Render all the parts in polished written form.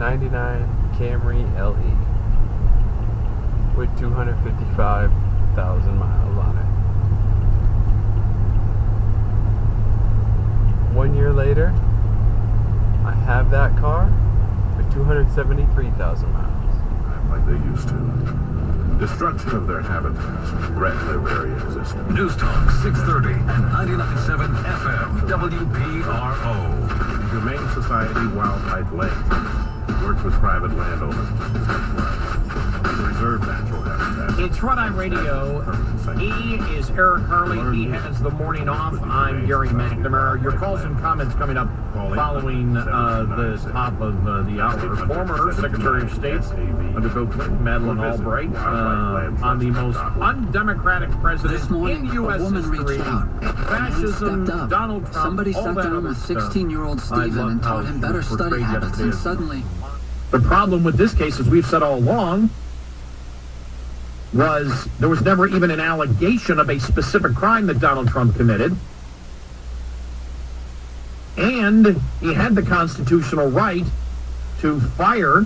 99 Camry LE with 255,000 miles on it. 1 year later, I have that car with 273,000 miles. Like they used to. Destruction of their habitats, threat their very existence. News Talk 630 and 99.7 FM WPRO. Humane Society Wildlife Land works with private landowners to preserve natural habitat. It's Red Eye Radio. He is Eric Harley. He has the morning off. I'm Gary McNamara. Your calls and comments coming up following the top of the hour. Former Secretary of State under Bill Clinton, Madeleine Albright, on the most undemocratic president in U.S. history. Fascism, Donald Trump. Somebody sat down with 16-year-old Stephen and taught him better study habits, and suddenly... The problem with this case, as we've said all along, was there was never even an allegation of a specific crime that Donald Trump committed. And he had the constitutional right to fire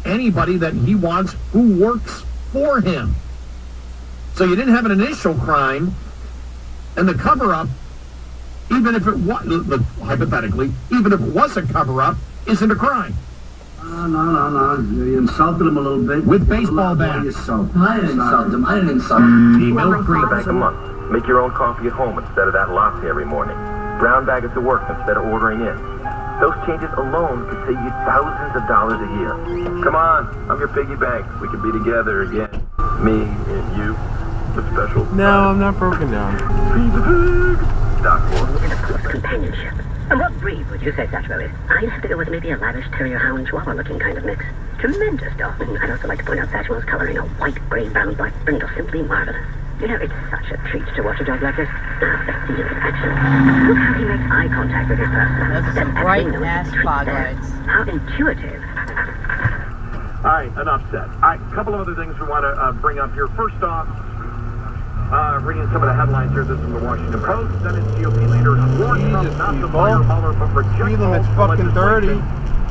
anybody that he wants who works for him. So you didn't have an initial crime, and the cover-up, even if it was, hypothetically, even if it was a cover-up, isn't a crime. No. You insulted him a little bit. With baseball bats. I didn't insult him. The milk creek. Bank a month. Make your own coffee at home instead of that latte every morning. Brown bag it to work instead of ordering in. Those changes alone could save you thousands of dollars a year. Come on, I'm your piggy bank. We can be together again. Me and you. The special. No, I'm not broken down. Companionship. And what breed would you say Satchmo is? I'd have to go with maybe a lavish terrier hound chihuahua looking kind of mix. Tremendous dog. I'd also like to point out Satchmo's coloring, a white, gray, brown, black brindle, simply marvelous. You know, it's such a treat to watch a dog like this. The feel of action. Look how he makes eye contact with his person. Those are some bright-ass fog lights. How intuitive. All right, enough said. All right, a couple of other things we want to bring up here. First off, reading some of the headlines here. This is the Washington Post. Senate GOP leaders warned Trump not to fire Mueller, but reject It's fucking dirty.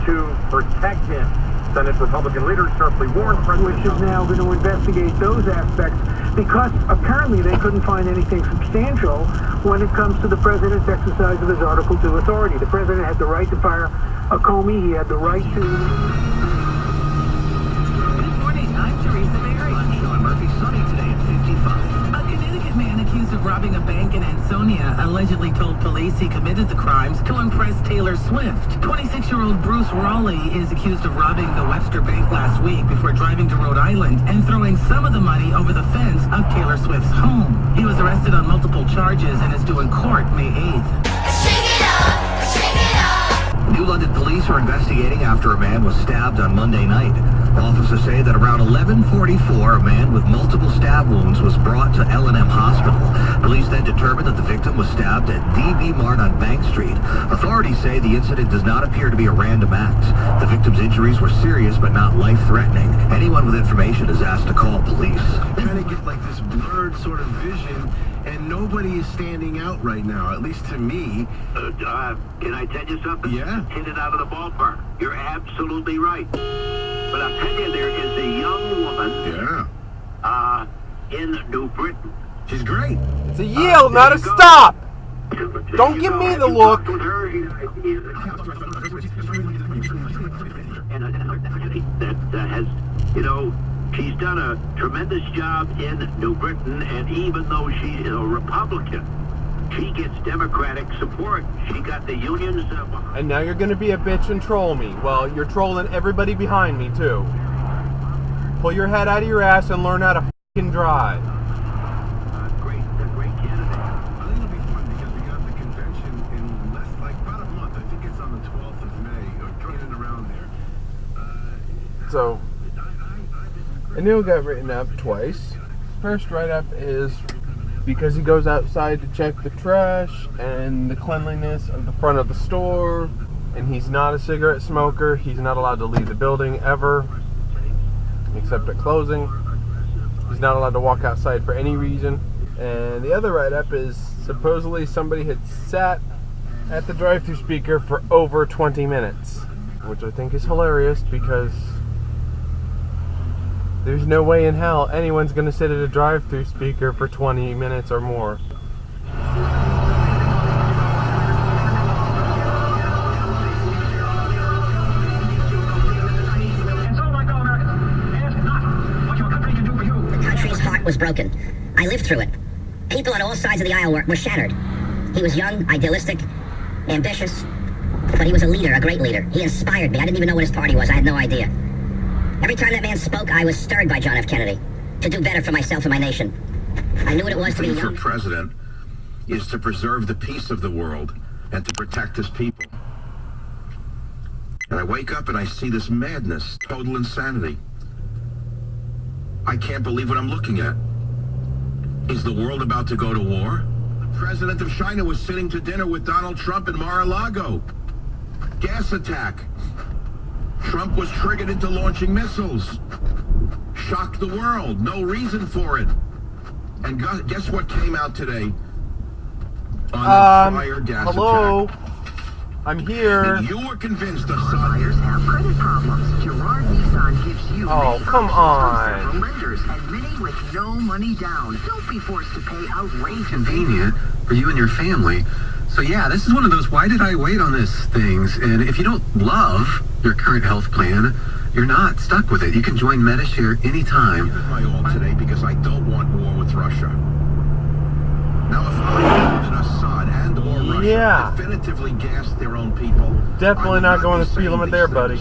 to protect him. Senate Republican leaders sharply warned President which is now going to investigate those aspects, because apparently they couldn't find anything substantial when it comes to the president's exercise of his Article 2 authority. The president had the right to fire a Comey. He had the right to... Good morning, I'm Teresa Berry. Sean Murphy, sunny today at 55. A Connecticut man accused of robbing a bank in Ansonia allegedly told police he committed the crimes to impress Taylor Swift. 26-year-old Bruce Raleigh is accused of robbing the Webster Bank last week before driving to Rhode Island and throwing some of the money over the fence of Taylor Swift's home. He was arrested on multiple charges and is due in court May 8th. New London police are investigating after a man was stabbed on Monday night. Officers say that around 11:44, a man with multiple stab wounds was brought to L&M Hospital. Police then determined that the victim was stabbed at DB Mart on Bank Street. Authorities say the incident does not appear to be a random act. The victim's injuries were serious but not life-threatening. Anyone with information is asked to call police. Trying to get like this blurred sort of vision, and nobody is standing out right now, at least to me. Can I tell you something? Yeah. Hit it out of the ballpark. You're absolutely right. But I'll tell you, there is a young woman. Yeah. In New Britain. She's great. It's a yield, not a stop. Don't give me the look. That has, she's done a tremendous job in New Britain, and even though she is a Republican, she gets Democratic support. She got the unions behind. And now you're going to be a bitch and troll me. Well, you're trolling everybody behind me, too. Pull your head out of your ass and learn how to fucking drive. Great candidate. I think it'll be fun because we got the convention in about a month. I think it's on the 12th of May, or in and around there. So, Anil got written up twice. First write-up is because he goes outside to check the trash and the cleanliness of the front of the store, and he's not a cigarette smoker. He's not allowed to leave the building ever, except at closing. He's not allowed to walk outside for any reason. And the other write-up is supposedly somebody had sat at the drive-thru speaker for over 20 minutes. which I think is hilarious because there's no way in hell anyone's going to sit at a drive-thru speaker for 20 minutes or more. The country's heart was broken. I lived through it. People on all sides of the aisle were shattered. He was young, idealistic, ambitious, but he was a leader, a great leader. He inspired me. I didn't even know what his party was. I had no idea. Every time that man spoke, I was stirred by John F. Kennedy to do better for myself and my nation. I knew what it was to be young. For president is to preserve the peace of the world and to protect his people. And I wake up and I see this madness, total insanity. I can't believe what I'm looking at. Is the world about to go to war? The president of China was sitting to dinner with Donald Trump in Mar-a-Lago. Gas attack. Trump was triggered into launching missiles. Shocked the world. No reason for it. And guess what came out today on the prior gas attack? I'm here. And you were convinced of buyers have credit problems. Gerard Nissan gives you come on. several lenders and many with no money down. Don't be forced to pay outrageous. Convenient for you and your family. So yeah, this is one of those why did I wait on this things. And if you don't love your current health plan, you're not stuck with it. You can join MediShare anytime. Give it my all today because I don't want war with Russia. Now, if I knew that Assad and or Russia definitively gassed their own people, definitely not going the speed limit there, buddy.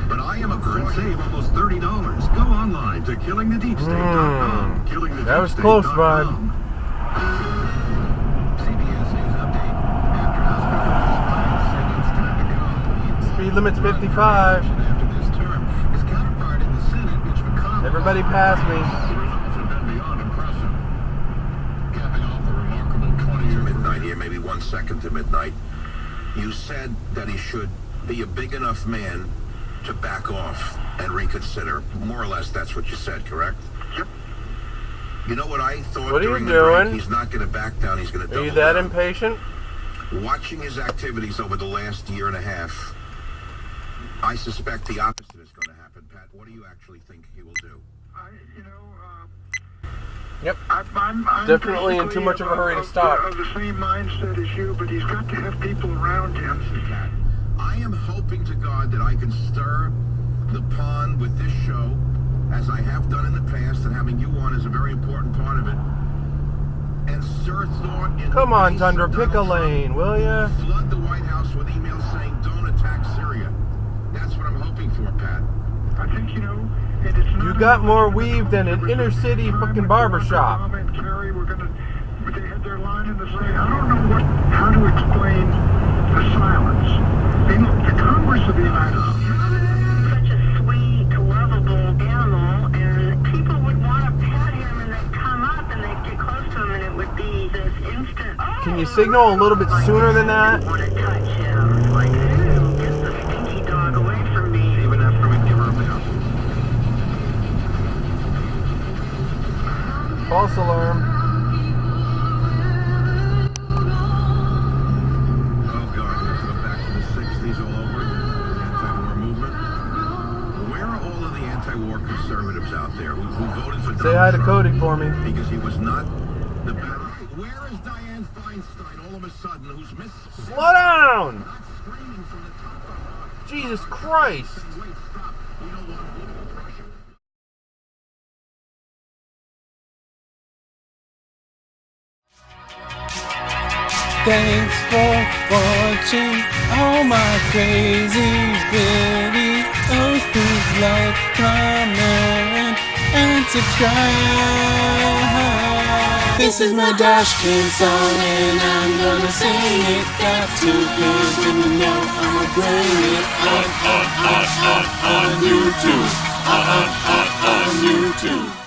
But I am a Save almost $30. Go online to killingthedeepstate.com. That was close, bud. CBS News update. After House Speaker Speed limit's 55. after this term, his counterpart in the Senate, Mitch McConnell. Everybody pass me. Beyond impressive. Capping off the remarkable 20-year midnight here, maybe 1 second to midnight. You said that he should be a big enough man to back off and reconsider. More or less, that's what you said, correct? Yep. You know what I thought? What are you during the break? doing? He's not going to back down. He's going to double Are you that down. impatient? Watching his activities over the last year and a half, I suspect the opposite is going to happen. Pat, what do you actually think he will do? Yep. I'm Definitely in too much of a hurry to stop. Of the same mindset as you, but he's got to have people around him. Pat, I am hoping to God that I can stir the pond with this show, as I have done in the past, and having you on is a very important part of it. And stir thought in Come on, Tundra, pick a lane, will ya? Flood the White House with emails saying, don't attack Syria. That's what I'm hoping for, Pat. I think, and it's not You got more weave than an inner city fucking barbershop. Obama and Kerry were they had their line in the sand. I don't know how to explain the silence. The Congress of the United States. Such a sweet, lovable animal, and people would want to pet him, and they'd come up and they'd get close to him, and it would be this instant. Can you signal a little bit sooner than that? Want to touch him? It's like, ew, get the stinky dog away from me. Even after we give her a mail. False alarm. Oh, God, we have to go back to the 60s all over, the anti-war movement. Where are all of the anti-war conservatives out there who voted for Donald Say hi to Trump? Cody for me. Because he was not the better. Where is Dianne Feinstein all of a sudden, who's missing? Slow down! Jesus Christ! Thanks for watching all my crazy videos. Please like, comment, and subscribe. This is my DashCam song and I'm gonna sing it. Got to cause you know I'ma bring it on YouTube. On YouTube.